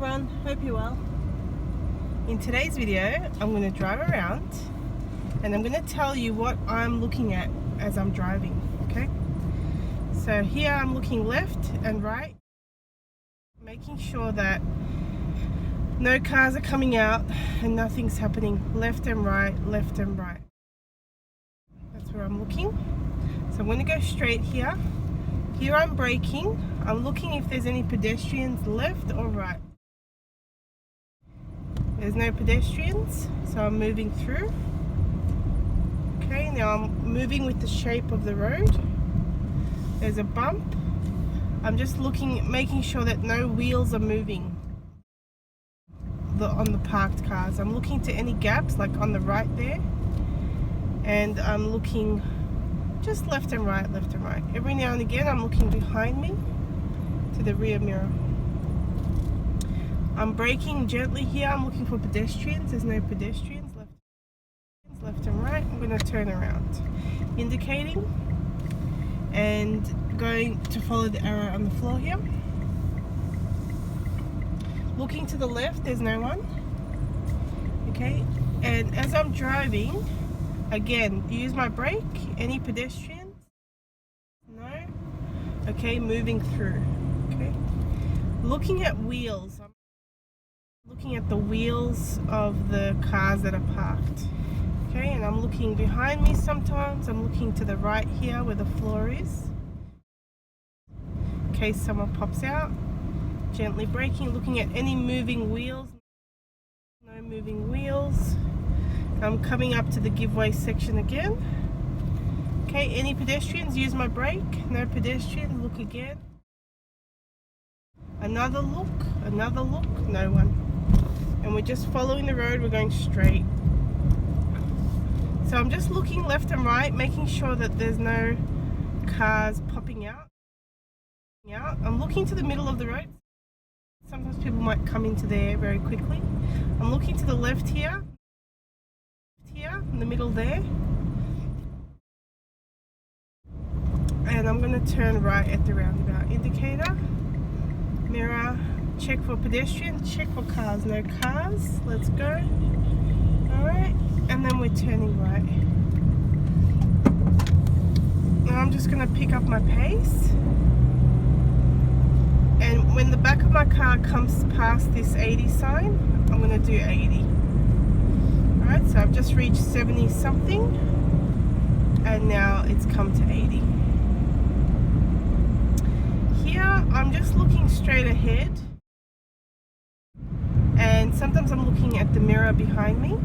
everyone, hope you're well. In today's video, I'm going to drive around and I'm going to tell you what I'm looking at as I'm driving, okay? So here I'm looking left and right, making sure that no cars are coming out and nothing's happening. Left and right, left and right. That's where I'm looking. So I'm going to go straight here. Here I'm braking. I'm looking if there's any pedestrians left or right. There's no pedestrians, so I'm moving through. Okay, now I'm moving with the shape of the road. There's a bump. I'm just looking, making sure that no wheels are moving on the parked cars. I'm looking to any gaps, like on the right there. And I'm looking just left and right, left and right. Every now and again, I'm looking behind me to the rear mirror. I'm braking gently here. I'm looking for pedestrians. There's no pedestrians. Left and right. I'm going to turn around, indicating and going to follow the arrow on the floor here. Looking to the left, there's no one. Okay, and as I'm driving, again, use my brake. Any pedestrians? No. Okay, moving through. Okay, looking at wheels. I'm looking at the wheels of the cars that are parked. Okay, and I'm looking behind me sometimes. I'm looking to the right here where the floor is, in case someone pops out. Gently braking, looking at any moving wheels. No moving wheels. I'm coming up to the giveaway section again. Okay, any pedestrians? Use my brake. No pedestrians. Look again. Another look, no one. And we're just following the road, we're going straight. So I'm just looking left and right, making sure that there's no cars popping out. I'm looking to the middle of the road. Sometimes people might come into there very quickly. I'm looking to the left here, in the middle there. And I'm going to turn right at the roundabout. Indicator, mirror, check for pedestrians, check for cars. No cars, let's go. Alright, and then we're turning right. Now I'm just going to pick up my pace. And when the back of my car comes past this 80 sign, I'm going to do 80. Alright, so I've just reached 70 something and now it's come to 80. Here I'm just looking straight ahead, and sometimes I'm looking at the mirror behind me.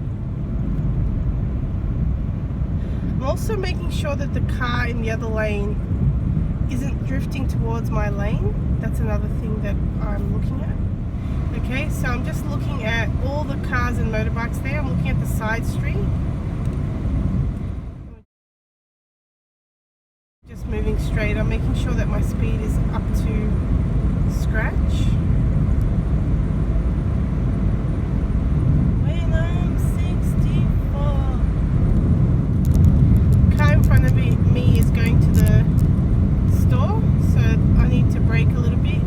I'm also making sure that the car in the other lane isn't drifting towards my lane. That's another thing that I'm looking at. Okay, so I'm just looking at all the cars and motorbikes there. I'm looking at the side street. Just moving straight. I'm making sure that my speed is up to scratch. When I'm 64. Car in front of me is going to the store, so I need to brake a little bit,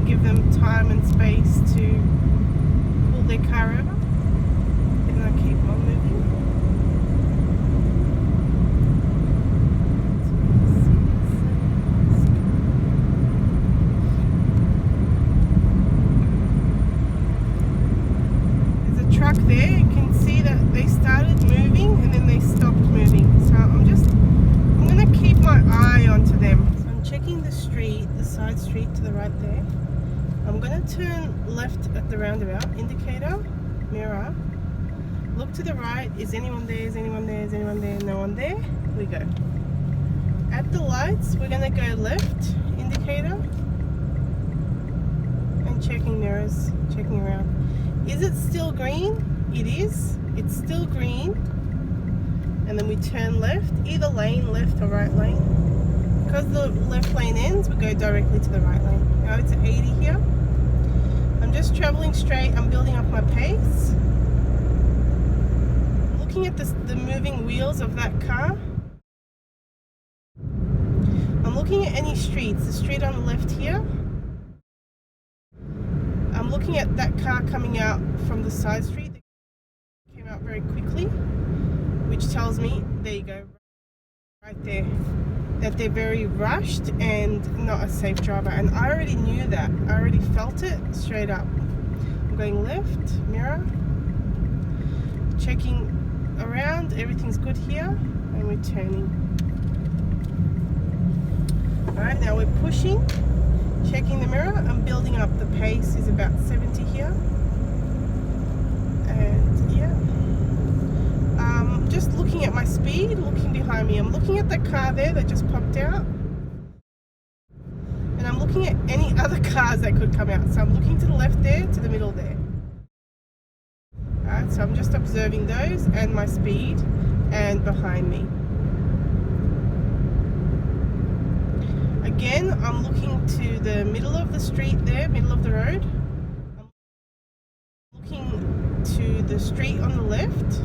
give them time and space to pull their car over, and I keep on moving. There's a truck there. You can see that they started moving and then they stopped moving, so I'm going to keep my eye onto them. So I'm checking the street, the side street to the right there. I'm going to turn left at the roundabout. Indicator, mirror. Look to the right. Is anyone there? Is anyone there? Is anyone there? No one there. We go. At the lights, we're going to go left. Indicator. And checking mirrors. Checking around. Is it still green? It is. It's still green. And then we turn left. Either lane, left or right lane. Because the left lane ends, we go directly to the right lane. Now it's at 80 here. I'm just traveling straight. I'm building up my pace. Looking at the moving wheels of that car. I'm looking at any streets. The street on the left here. I'm looking at that car coming out from the side street. They came out very quickly, which tells me, there you go, right there, that they're very rushed and not a safe driver. And I already knew that. I already felt it straight up. I'm going left, mirror, checking around, everything's good here, and we're turning. Alright, now we're pushing, checking the mirror. I'm building up. The pace is about 70 here. And yeah, just looking at my speed, looking behind me. I'm looking at that car there that just popped out, and I'm looking at any other cars that could come out. So I'm looking to the left there, to the middle there. Alright, so I'm just observing those and my speed and behind me. Again, I'm looking to the middle of the street there, middle of the road. I'm looking to the street on the left.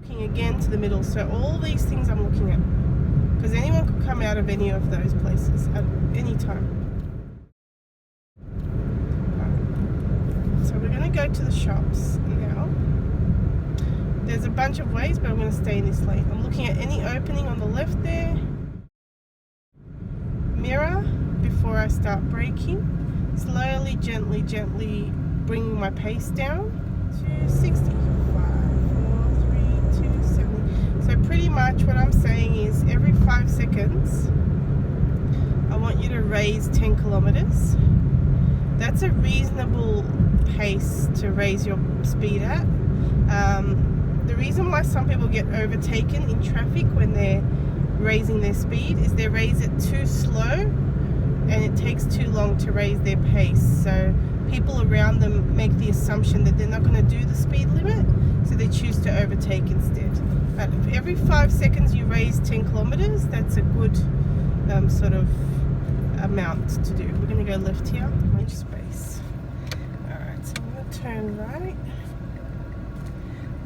Looking again to the middle. So all these things I'm looking at, because anyone could come out of any of those places at any time. So we're going to go to the shops now. There's a bunch of ways, but I'm going to stay in this lane. I'm looking at any opening on the left there. Mirror before I start braking. Slowly, gently bringing my pace down to 60. 5, 4, 3, 2, 70. So pretty much what I'm saying is every 5 seconds I want you to raise 10 kilometers. That's a reasonable pace to raise your speed at. The reason why some people get overtaken in traffic when they're raising their speed is they raise it too slow and it takes too long to raise their pace. So people around them make the assumption that they're not going to do the speed limit, so they choose to overtake instead. But if every 5 seconds you raise 10 kilometers, that's a good sort of amount to do. We're going to go left here, much space. Alright, so I'm going to turn right.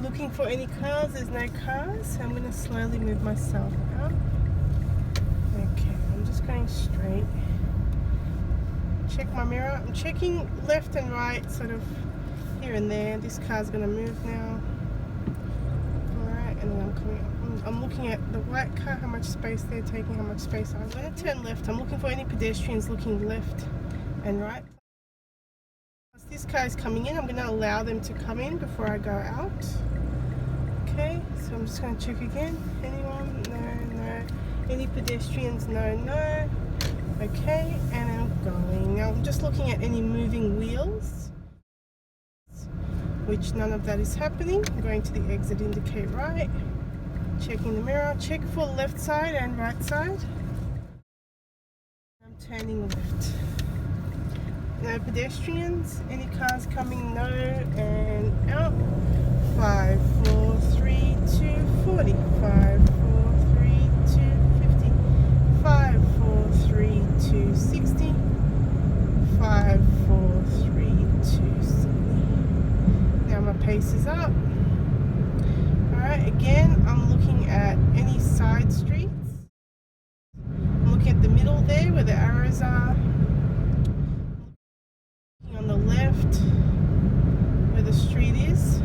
Looking for any cars, there's no cars, so I'm going to slowly move myself out. Okay, I'm just going straight. Check my mirror. I'm checking left and right, sort of here and there. This car's going to move now. Alright, and then I'm coming up. I'm looking at the white car, how much space they're taking, how much space I'm going to turn left. I'm looking for any pedestrians looking left and right. As this car is coming in, I'm going to allow them to come in before I go out. Okay, so I'm just going to check again. Anyone? No, no. Any pedestrians? No, no. Okay, and I'm going. Now I'm just looking at any moving wheels, which none of that is happening. I'm going to the exit, indicate right. Checking the mirror. Check for left side and right side. I'm turning left. No pedestrians. Any cars coming? No, and out. 5, 4, 3, 2, 40. 5, 4, 3, 2, 50. 5, 4, 3, 2, 60. 5, 4, 3, 2, 70. Now my pace is up. Alright, again, I'm looking at any side streets. I'm looking at the middle there where the arrows are. Looking on the left where the street is.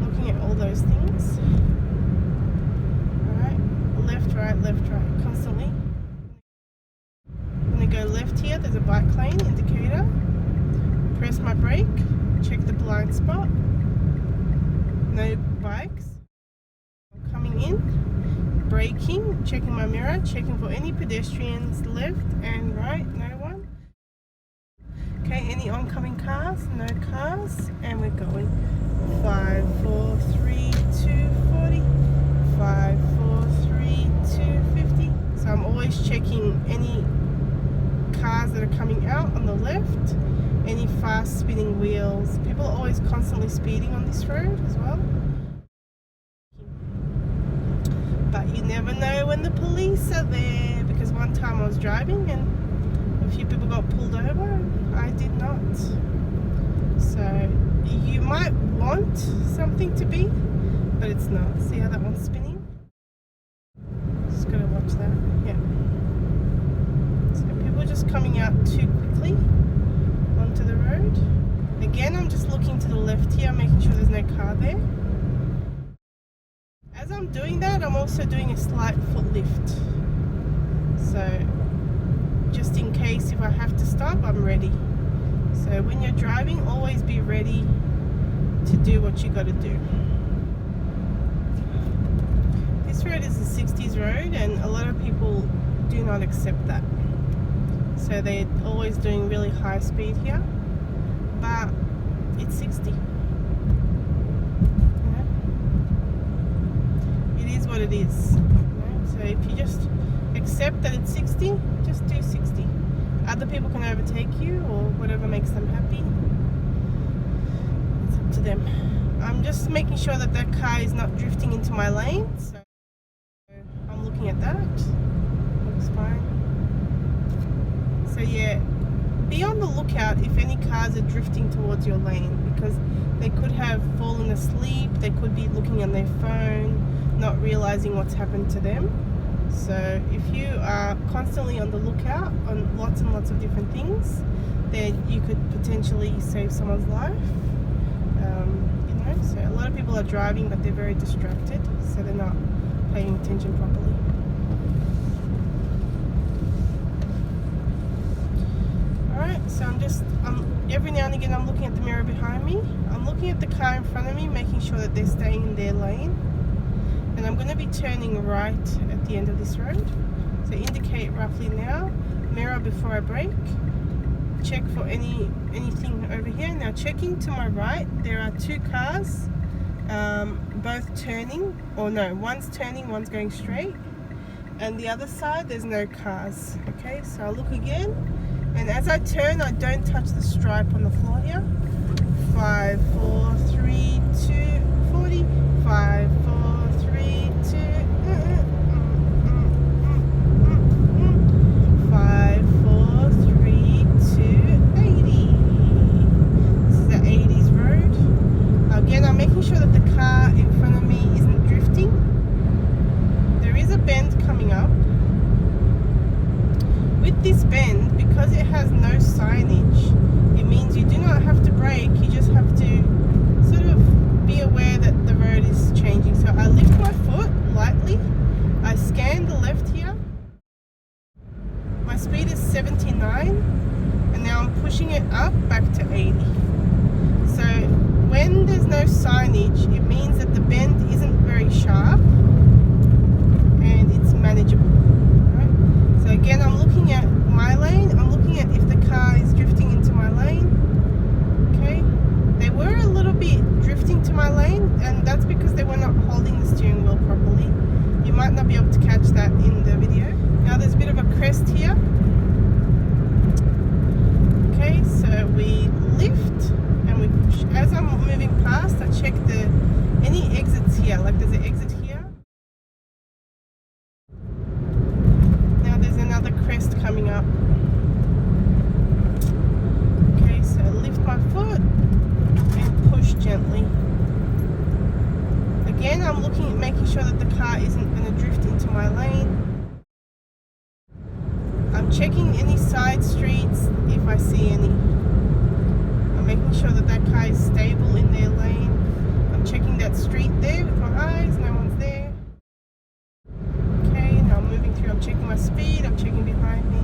Looking at all those things. Alright, left, right, constantly. I'm going to go left here, there's a bike lane indicator. Press my brake, check the blind spot. No bikes. I'm coming in, braking, checking my mirror, checking for any pedestrians left and right, no one. Okay, any oncoming cars? No cars, and we're going. 5, 4, 3, 2, 40. 5, 4, 3, 2, 50. So I'm always checking any cars that are coming out on the left, any fast spinning wheels. People are always constantly speeding on this road as well. But you never know when the police are there, because one time I was driving and a few people got pulled over and I did not. So you might want something to be, but it's not. See how that one's spinning? Just gotta watch that. Yeah. So people just coming out too quickly onto the road. Again, I'm just looking to the left here, making sure there's no car there. As I'm doing that, I'm also doing a slight foot lift. So just in case if I have to stop, I'm ready. So when you're driving, always be ready to do what you got to do. This road is a 60s road, and a lot of people do not accept that. So they're always doing really high speed here, but it's 60. It is what it is. So if you just accept that it's 60, just do 60. Other people can overtake you or whatever makes them happy. It's up to them. I'm just making sure that that car is not drifting into my lane. So I'm looking at that. Looks fine. So yeah, be on the lookout if any cars are drifting towards your lane, because they could have fallen asleep, they could be looking on their phone, not realizing what's happened to them. So if you are constantly on the lookout on lots and lots of different things, then you could potentially save someone's life. So a lot of people are driving, but they're very distracted, so they're not paying attention properly. Alright, so every now and again I'm looking at the mirror behind me. I'm looking at the car in front of me, making sure that they're staying in their lane. And I'm going to be turning right at the end of this road. So indicate roughly now, mirror before I brake, check for anything over here. Now checking to my right, there are two cars, both turning, or no, one's turning, one's going straight, and the other side there's no cars. Okay, so I'll look again, and as I turn, I don't touch the stripe on the floor here. 5, 4, 3, 2, 40, 5, 4, 3, 2, 5, 4, 3, 2, 80. This is the 80s road. Again, I'm making sure that the car in front of me isn't drifting. There is a bend coming up. With this bend, because it has no signage, it means you do not have to brake, you just have to sort of be aware that the road is changing. So I lift my foot lightly, I scan the left here, my speed is 79, and now I'm pushing it up back to 80. So when there's no signage, it means that the bend isn't very sharp and it's manageable. Right? So again, I'm looking at my lane, I'm looking at if the car is drifting into my lane. Okay, they were a little bit drifting to my lane, and that's because they were not holding the steering wheel properly. You might not be able to catch that in the video. Now there's a bit of a crest here. Okay, so we lift and we push. As I'm moving past, I check any exits here, like there's an exit here. Now there's another crest coming up. Okay, so lift my foot and push gently. Again, I'm looking at making sure that the car isn't going to drift into my lane. I'm checking any side streets if I see any. I'm making sure that that car is stable in their lane. I'm checking that street there with my eyes, no one's there. Okay, now I'm moving through, I'm checking my speed, I'm checking behind me.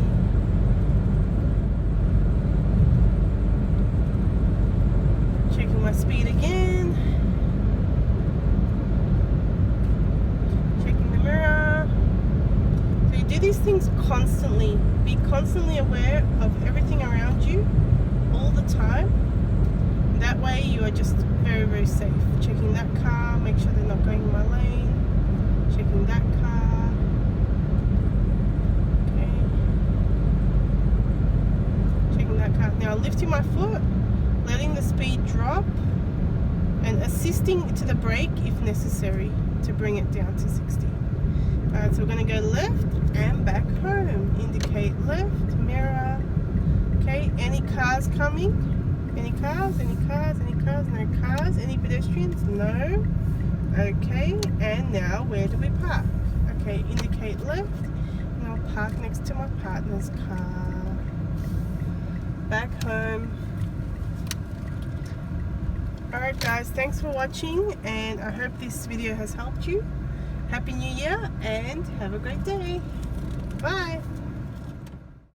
Checking my speed again. Checking the mirror. So you do these things constantly. Be constantly aware of everything around you all the time. That way you are just very, very safe. Checking that car, make sure they're not going in my lane. Checking that car. Okay. Checking that car. Now lifting my foot, letting the speed drop, and assisting to the brake if necessary to bring it down to 60. Alright, so we're going to go left and back home. Indicate left, mirror. Okay, any cars coming? Any cars? Any cars? Any cars? No cars? Any pedestrians? No. Okay, and now where do we park? Okay, indicate left, and I'll park next to my partner's car. back home. Alright guys, thanks for watching, and I hope this video has helped you. Happy New Year and have a great day. Bye.